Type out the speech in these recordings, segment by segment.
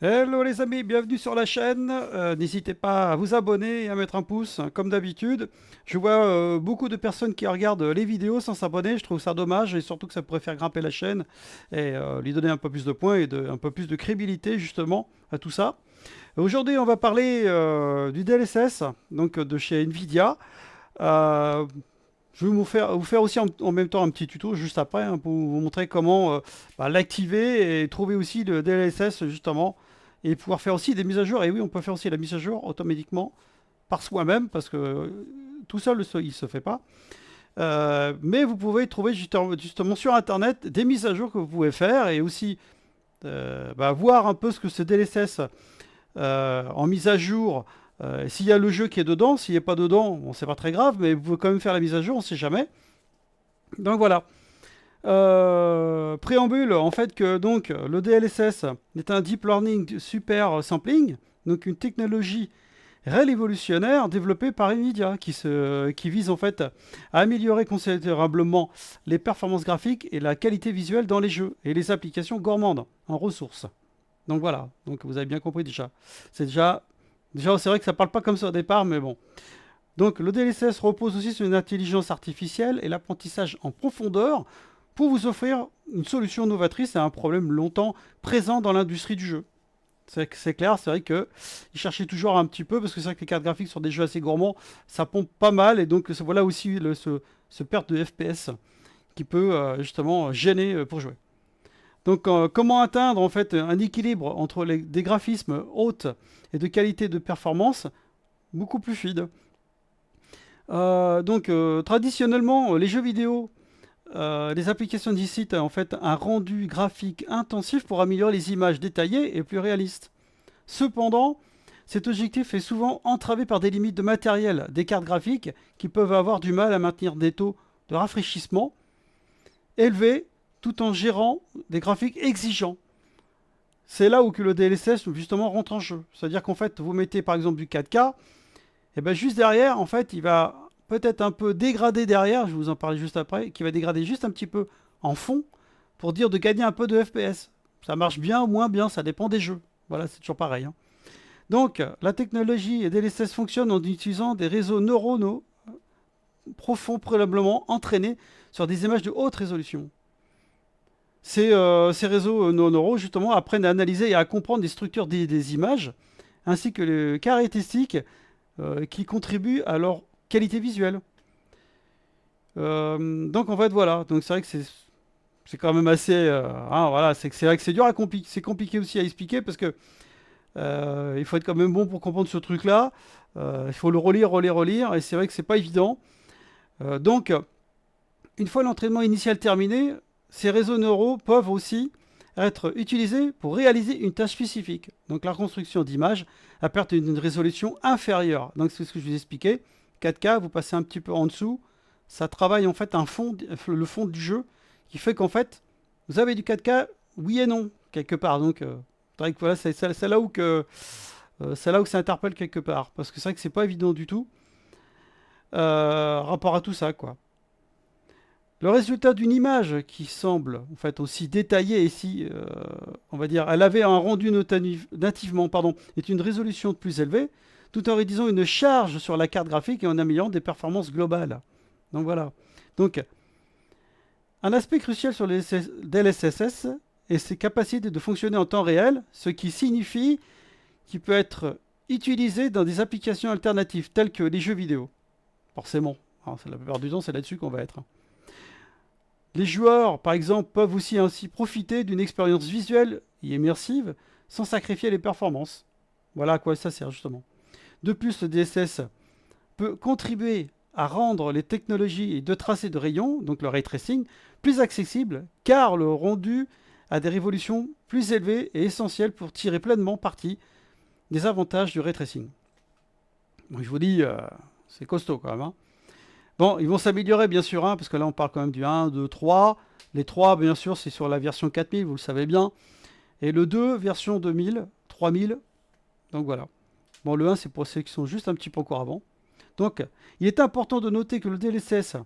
Hello les amis, bienvenue sur la chaîne. N'hésitez pas à vous abonner et à mettre un pouce, hein, comme d'habitude. Je vois beaucoup de personnes qui regardent les vidéos sans s'abonner. Je trouve ça dommage et surtout que ça pourrait faire grimper la chaîne et lui donner un peu plus de points et un peu plus de crédibilité justement à tout ça. Aujourd'hui, on va parler du DLSS, donc de chez Nvidia. Euh, je vais vous faire aussi en même temps un petit tuto juste après, hein, pour vous montrer comment l'activer et trouver aussi le DLSS justement et pouvoir faire aussi des mises à jour. Et oui, on peut faire aussi la mise à jour automatiquement par soi-même parce que tout seul il se fait pas. Mais vous pouvez trouver justement sur internet des mises à jour que vous pouvez faire et aussi voir un peu ce que ce DLSS en mise à jour. S'il y a le jeu qui est dedans, s'il n'est pas dedans, bon, c'est pas très grave, mais vous pouvez quand même faire la mise à jour, on sait jamais. Donc voilà. Préambule, en fait que donc le DLSS est un Deep Learning Super Sampling, donc une technologie révolutionnaire développée par Nvidia qui vise en fait à améliorer considérablement les performances graphiques et la qualité visuelle dans les jeux et les applications gourmandes en ressources. Donc voilà, donc vous avez bien compris déjà. Déjà c'est vrai que ça parle pas comme ça au départ, mais bon. Donc le DLSS repose aussi sur une intelligence artificielle et l'apprentissage en profondeur pour vous offrir une solution novatrice à un problème longtemps présent dans l'industrie du jeu. C'est clair, c'est vrai qu'ils cherchaient toujours un petit peu, parce que c'est vrai que les cartes graphiques sur des jeux assez gourmands, ça pompe pas mal, et donc voilà aussi ce perte de FPS qui peut justement gêner pour jouer. Donc comment atteindre en fait un équilibre entre des graphismes hautes et de qualité de performance beaucoup plus fluide. Traditionnellement, les jeux vidéo, les applications nécessitent en fait un rendu graphique intensif pour améliorer les images détaillées et plus réalistes. Cependant, cet objectif est souvent entravé par des limites de matériel des cartes graphiques qui peuvent avoir du mal à maintenir des taux de rafraîchissement élevés tout en gérant des graphiques exigeants. C'est là où que le DLSS justement rentre en jeu. C'est-à-dire qu'en fait, vous mettez par exemple du 4K, et bien juste derrière, en fait, il va peut-être un peu dégrader derrière, je vais vous en parler juste après, qui va dégrader juste un petit peu en fond pour dire de gagner un peu de FPS. Ça marche bien ou moins bien, ça dépend des jeux. Voilà, c'est toujours pareil, hein. Donc, la technologie DLSS fonctionne en utilisant des réseaux neuronaux profonds, préalablement entraînés sur des images de haute résolution. Ces réseaux neuraux, justement, apprennent à analyser et à comprendre les structures des images, ainsi que les caractéristiques qui contribuent à leur qualité visuelle. Donc en fait voilà, donc c'est vrai que c'est quand même assez, voilà, c'est vrai que c'est dur à compliquer, c'est compliqué aussi à expliquer parce que il faut être quand même bon pour comprendre ce truc-là. Il faut le relire, relire, relire, et c'est vrai que c'est pas évident. Donc une fois l'entraînement initial terminé, ces réseaux neuraux peuvent aussi être utilisés pour réaliser une tâche spécifique. Donc la reconstruction d'images à partir d'une résolution inférieure. Donc c'est ce que je vous expliquais. 4K, vous passez un petit peu en dessous, ça travaille en fait le fond du jeu, qui fait qu'en fait, vous avez du 4K, oui et non, quelque part. Donc voilà, c'est là où c'est là où ça interpelle quelque part. Parce que c'est vrai que c'est pas évident du tout, rapport à tout ça, quoi. Le résultat d'une image qui semble en fait aussi détaillée et si, on va dire, elle avait un rendu nativement, pardon, est une résolution plus élevée, tout en réduisant une charge sur la carte graphique et en améliorant des performances globales. Donc voilà. Donc, un aspect crucial sur les DLSS est ses capacités de fonctionner en temps réel, ce qui signifie qu'il peut être utilisé dans des applications alternatives telles que les jeux vidéo. Forcément. Alors, la plupart du temps, c'est là-dessus qu'on va être. Les joueurs, par exemple, peuvent aussi ainsi profiter d'une expérience visuelle et immersive sans sacrifier les performances. Voilà à quoi ça sert justement. De plus, le DSS peut contribuer à rendre les technologies de tracé de rayons, donc le ray tracing, plus accessibles, car le rendu a des résolutions plus élevées et essentielles pour tirer pleinement parti des avantages du ray tracing. Bon, je vous dis, c'est costaud quand même, hein. Bon, ils vont s'améliorer bien sûr, hein, parce que là on parle quand même du 1, 2, 3. Les 3, bien sûr, c'est sur la version 4000, vous le savez bien. Et le 2, version 2000, 3000. Donc voilà. Bon, le 1, c'est pour ceux qui sont juste un petit peu encore avant. Donc, il est important de noter que le DLSS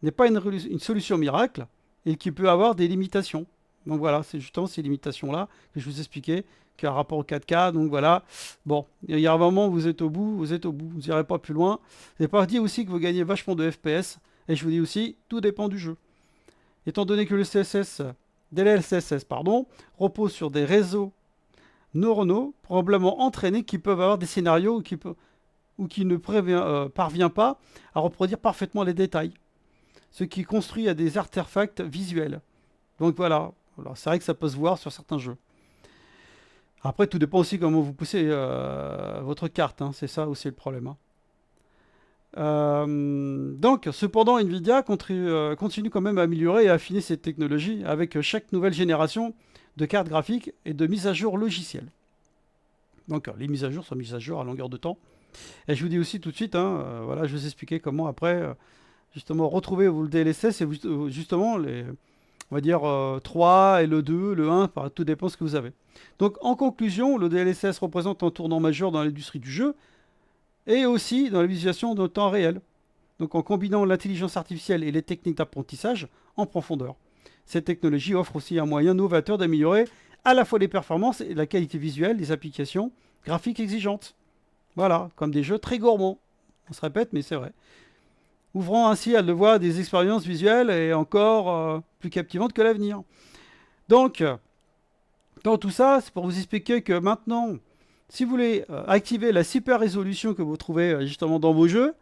n'est pas une solution miracle et qu'il peut avoir des limitations. Donc voilà, c'est justement ces limitations-là que je vous expliquais, qu'un rapport au 4K, donc voilà. Bon, il y a un moment où vous êtes au bout, vous êtes au bout, vous n'irez pas plus loin. Je n'ai pas dit aussi que vous gagnez vachement de FPS, et je vous dis aussi, tout dépend du jeu. Étant donné que le CSS, DLSS, pardon, repose sur des réseaux neuronaux probablement entraînés qui peuvent avoir des scénarios ou qui ne parvient pas à reproduire parfaitement les détails, ce qui construit à des artefacts visuels. Donc voilà, c'est vrai que ça peut se voir sur certains jeux. Après, tout dépend aussi comment vous poussez votre carte, hein, c'est ça aussi le problème. Hein. Donc, cependant, Nvidia continue quand même à améliorer et à affiner cette technologie avec chaque nouvelle génération de cartes graphiques et de mises à jour logicielles. Donc, les mises à jour sont mises à jour à longueur de temps. Et je vous dis aussi tout de suite, hein, voilà, je vais vous expliquer comment après, justement, retrouver le DLSS et justement les, on va dire 3 et le 2, le 1, tout dépend de ce que vous avez. Donc, en conclusion, le DLSS représente un tournant majeur dans l'industrie du jeu et aussi dans la visualisation de temps réel. Donc en combinant l'intelligence artificielle et les techniques d'apprentissage en profondeur. Cette technologie offre aussi un moyen novateur d'améliorer à la fois les performances et la qualité visuelle des applications graphiques exigeantes. Voilà, comme des jeux très gourmands. On se répète, mais c'est vrai. Ouvrant ainsi à le voir des expériences visuelles et encore plus captivantes que l'avenir. Donc, dans tout ça, c'est pour vous expliquer que maintenant, si vous voulez activer la super résolution que vous trouvez justement dans vos jeux,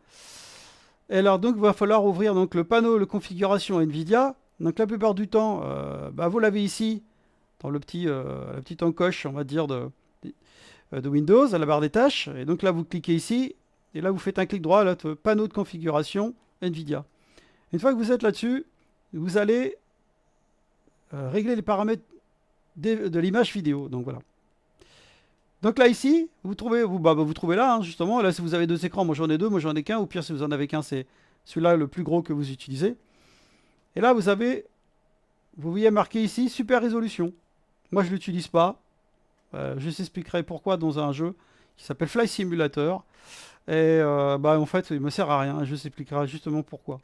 et alors donc il va falloir ouvrir donc, le panneau de configuration NVIDIA. Donc la plupart du temps, vous l'avez ici, dans la petite encoche, on va dire, de Windows, à la barre des tâches. Et donc là, vous cliquez ici, et là, vous faites un clic droit, là, panneau de configuration NVIDIA. Une fois que vous êtes là-dessus, vous allez régler les paramètres de l'image vidéo. Donc voilà. Donc là, ici, vous trouvez là, hein, justement. Là, si vous avez deux écrans, moi j'en ai deux, moi j'en ai qu'un. Ou pire, si vous en avez qu'un, c'est celui-là le plus gros que vous utilisez. Et là, vous voyez marqué ici, super résolution. Moi, je ne l'utilise pas. Je vous expliquerai pourquoi dans un jeu qui s'appelle Fly Simulator. Et en fait, il ne me sert à rien. Je vous expliquerai justement pourquoi.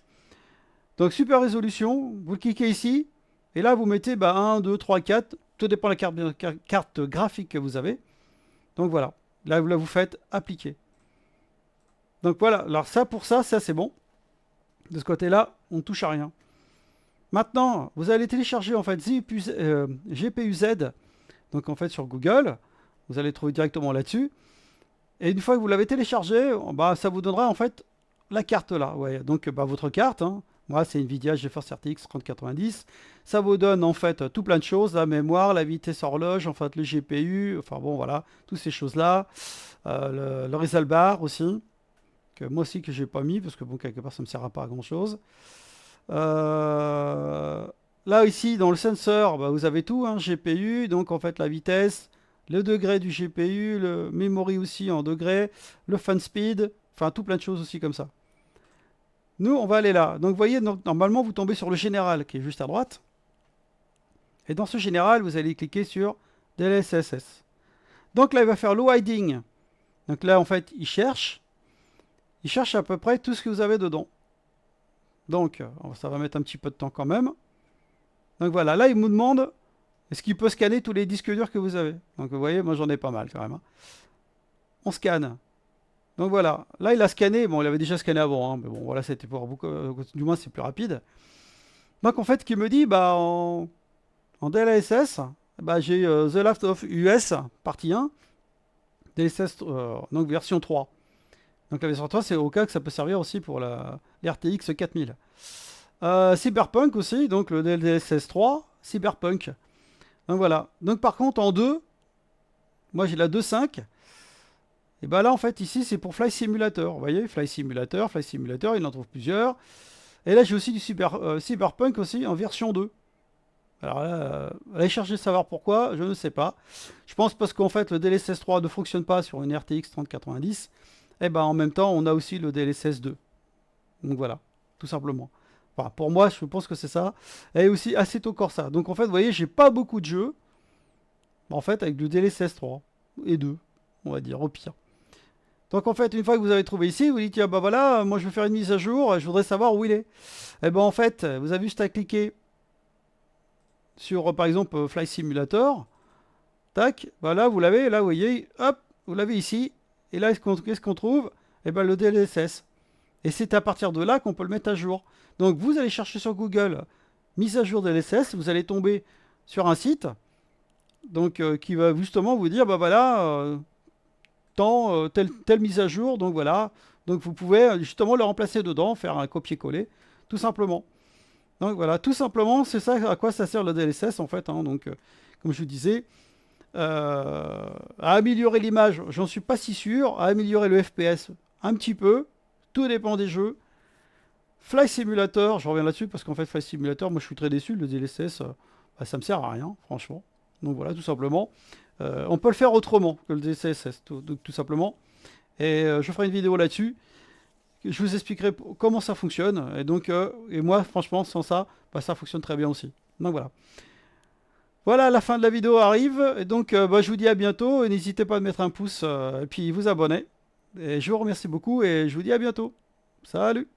Donc, super résolution, vous cliquez ici. Et là, vous mettez 1, 2, 3, 4. Tout dépend de la carte graphique que vous avez. Donc voilà, là vous faites appliquer. Donc voilà, alors ça pour ça c'est bon. De ce côté-là, on ne touche à rien. Maintenant, vous allez télécharger en fait GPU-Z, donc en fait sur Google, vous allez trouver directement là-dessus. Et une fois que vous l'avez téléchargé, ça vous donnera en fait la carte là. Ouais, donc votre carte, hein. Moi c'est Nvidia GeForce RTX 3090. Ça vous donne en fait tout plein de choses, la mémoire, la vitesse horloge, en fait le GPU, enfin bon voilà, toutes ces choses-là. Le Result Bar aussi, que moi aussi que j'ai pas mis, parce que bon quelque part ça me sert à pas à grand chose. Là ici dans le sensor, vous avez tout, hein, GPU, donc en fait la vitesse, le degré du GPU, le memory aussi en degré, le fan speed, enfin tout plein de choses aussi comme ça. Nous, on va aller là. Donc, vous voyez, normalement, vous tombez sur le général qui est juste à droite. Et dans ce général, vous allez cliquer sur DLSS. Donc là, il va faire low hiding. Donc là, en fait, il cherche à peu près tout ce que vous avez dedans. Donc, ça va mettre un petit peu de temps quand même. Donc voilà, là, il me demande est-ce qu'il peut scanner tous les disques durs que vous avez. Donc, vous voyez, moi, j'en ai pas mal quand même. Hein. On scanne. Donc voilà, là il a scanné, bon il avait déjà scanné avant, hein, mais bon voilà c'était pour beaucoup, du moins c'est plus rapide. Donc en fait ce qu'il me dit, en DLSS, j'ai The Last of US partie 1, DLSS donc version 3. Donc la version 3 c'est au cas que ça peut servir aussi pour les RTX 4000. Cyberpunk aussi, donc le DLSS 3, Cyberpunk. Donc voilà, donc par contre en 2, moi j'ai la 2.5. Et là, en fait, ici, c'est pour Fly Simulator. Vous voyez, Fly Simulator, il en trouve plusieurs. Et là, j'ai aussi du Cyberpunk aussi en version 2. Alors là, allez chercher à savoir pourquoi, je ne sais pas. Je pense parce qu'en fait, le DLSS 3 ne fonctionne pas sur une RTX 3090. Et en même temps, on a aussi le DLSS 2. Donc voilà, tout simplement. Enfin, pour moi, je pense que c'est ça. Et aussi Assetto Corsa. Donc en fait, vous voyez, j'ai pas beaucoup de jeux. En fait, avec le DLSS 3 et 2, on va dire, au pire. Donc en fait, une fois que vous avez trouvé ici, vous dites, tiens, voilà, moi je veux faire une mise à jour, je voudrais savoir où il est. Et en fait, vous avez juste à cliquer sur, par exemple, Flight Simulator. Tac, voilà, vous l'avez, là, vous voyez, hop, vous l'avez ici. Et là, qu'est-ce qu'on trouve? Eh ben, le DLSS. Et c'est à partir de là qu'on peut le mettre à jour. Donc, vous allez chercher sur Google mise à jour DLSS, vous allez tomber sur un site donc, qui va justement vous dire, bah voilà, telle mise à jour, donc voilà. Donc, vous pouvez justement le remplacer dedans, faire un copier-coller, tout simplement. Donc, voilà, tout simplement, c'est ça à quoi ça sert le DLSS, en fait, hein. Donc, comme je vous disais, à améliorer l'image, j'en suis pas si sûr. À améliorer le FPS, un petit peu. Tout dépend des jeux. Fly Simulator, je reviens là-dessus parce qu'en fait, Fly Simulator, moi je suis très déçu. Le DLSS, bah, ça me sert à rien, franchement. Donc voilà, tout simplement. On peut le faire autrement que le DLSS, tout simplement. Et je ferai une vidéo là-dessus. Je vous expliquerai comment ça fonctionne. Et donc, et moi, franchement, sans ça, bah, ça fonctionne très bien aussi. Donc voilà. Voilà, la fin de la vidéo arrive. Et donc, bah, je vous dis à bientôt. Et n'hésitez pas à mettre un pouce et puis vous abonner. Et je vous remercie beaucoup et je vous dis à bientôt. Salut!